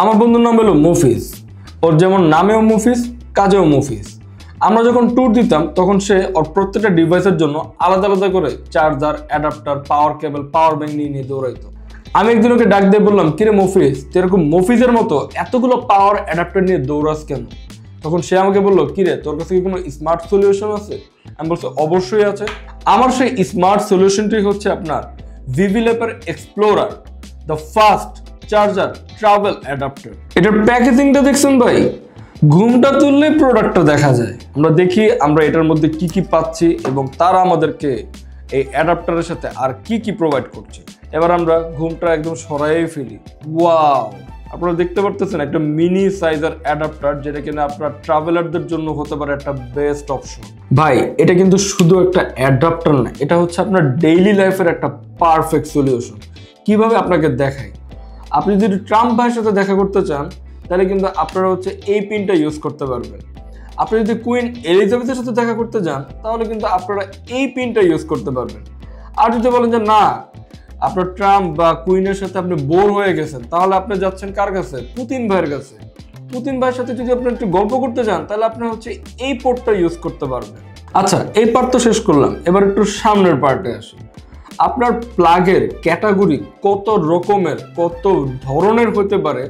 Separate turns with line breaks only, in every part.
আমার বন্ধুর নাম হলো মুফিজ। ওর যেমন নামেও মুফিজ, কাজেও মুফিজ। আমরা যখন ট্যুর দিতাম তখন সে ওর প্রত্যেকটা ডিভাইসের জন্য আলাদা আলাদা করে চার্জার, অ্যাডাপ্টার, পাওয়ার কেবল, পাওয়ার ব্যাংক নিয়ে দৌড়াইতো। আমি একদিন ওকে ডাক দিয়ে বললাম, কিরে মুফিজ, তুই এরকম মুফিজের মতো এতগুলো পাওয়ার অ্যাডাপ্টার নিয়ে দৌড়াস কেন? তখন সে আমাকে বললো, কিরে তোর কাছে কি কোনো স্মার্ট সলিউশন আছে? আমি বলছি অবশ্যই আছে। আমার সেই স্মার্ট সলিউশনটি হচ্ছে আপনার ভিভিল্যাপের explorer, the fast charger travel adapter. এটার প্যাকেজিংটা দেখছেন ভাই? ঘুমটা তুললে প্রোডাক্টটা দেখা যায়। আমরা দেখি আমরা এটার মধ্যে কি কি পাচ্ছি এবং তারা আমাদেরকে এই অ্যাডাপ্টারের সাথে আর কি কি প্রোভাইড করছে। এবার আমরা ঘুমটা একদম সরাই ফেলি। ওয়াও, আপনারা দেখতে পারতেছেন একটা মিনি সাইজের অ্যাডাপ্টার, যেটা কিনা আপনার ট্রাভেলারদের জন্য হতে পারে একটা বেস্ট অপশন। ভাই এটা কিন্তু শুধু একটা অ্যাডাপ্টার না, এটা হচ্ছে আপনার ডেইলি লাইফের একটা পারফেক্ট সলিউশন। কিভাবে আপনাকে দেখাই, আপনি যদি ট্রাম্প ভাইয়ের সাথে দেখা করতে চান তাহলে কিন্তু আপনারা হচ্ছে এই পিনটা ইউজ করতে পারবেন। আপনি যদি কুইন এলিজাবেথের সাথে দেখা করতে যান তাহলে কিন্তু আপনারা এই পিনটা ইউজ করতে পারবেন। আর যদি বলেন যে না, আপনার ট্রাম্প বা কুইনের সাথে আপনি বোর হয়ে গেছেন, তাহলে আপনি যাচ্ছেন কার কাছে? পুতিন ভাইয়ের কাছে। পুতিন ভাইয়ের সাথে যদি আপনি একটু গল্প করতে চান তাহলে আপনি হচ্ছে এই পোর্টটা ইউজ করতে পারবেন। আচ্ছা, এই পার্ট তো শেষ করলাম, এবার একটু সামনের পার্টে আসি। আপনার প্লাগের ক্যাটাগরি কত রকমের, কত ধরনের হতে পারে।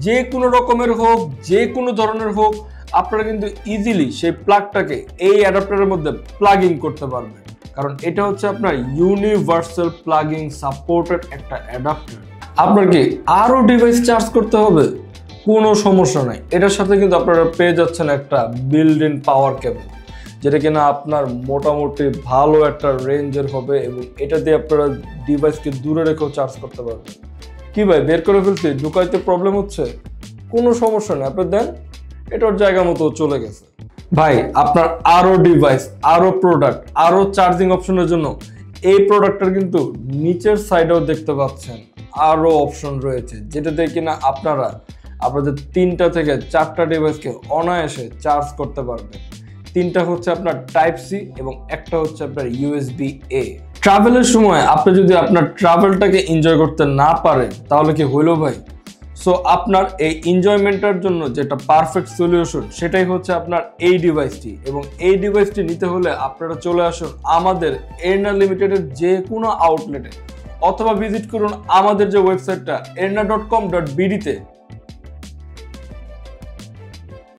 যে কোনো রকমের হোক, যে কোনো ধরনের হোক, আপনারা কিন্তু ইজিলি সেই প্লাগটাকে এই অ্যাডাপ্টারের মধ্যে প্লাগ ইন করতে পারবেন। কারণ এটা হচ্ছে আপনার ইউনিভার্সাল প্লাগিং সাপোর্টেড একটা অ্যাডাপ্টার। আপনার কি আরও ডিভাইস চার্জ করতে হবে? কোনো সমস্যা নাই, এটার সাথে কিন্তু আপনারা পেয়ে যাচ্ছেন একটা বিল্ড ইন পাওয়ার কেবল, যেটা কিনা আপনার মোটামুটি ভালো একটা রেঞ্জের হবে এবং এটা দিয়ে আপনারা ডিভাইসকে দূরে রেখেও চার্জ করতে পারবেন। কি ভাই, বের করে ফেলছি, ঢুকাইতে প্রবলেম হচ্ছে? কোনো সমস্যা নেই, আপনি দেন, এটার জায়গা মতো চলে গেছে। ভাই আপনার আরো ডিভাইস, আরো প্রোডাক্ট, আরো চার্জিং অপশনের জন্য এই প্রোডাক্টটার কিন্তু নিচের সাইডেও দেখতে পাচ্ছেন আরো অপশন রয়েছে, যেটা দিয়ে কিনা আপনারা আপনাদের 3টা থেকে 4টা ডিভাইসকে অনায়াসে চার্জ করতে পারবেন। 3টা হচ্ছে আপনার টাইপ সি এবং একটা হচ্ছে আপনার ইউএসবি এ। ট্রাভেলের সময় আপনি যদি আপনার ট্রাভেলটাকে এনজয় করতে না পারেন তাহলে কি হইলো ভাই? সো আপনার এই এনজয়মেন্টের জন্য যেটা পারফেক্ট সলিউশন সেটাই হচ্ছে আপনার এই ডিভাইসটি। এবং এই ডিভাইসটি নিতে হলে আপনারা চলে আসুন আমাদের এর্না লিমিটেডের যে কোনো আউটলেটে, অথবা ভিজিট করুন আমাদের যে ওয়েবসাইটটা erna.com.bd তে।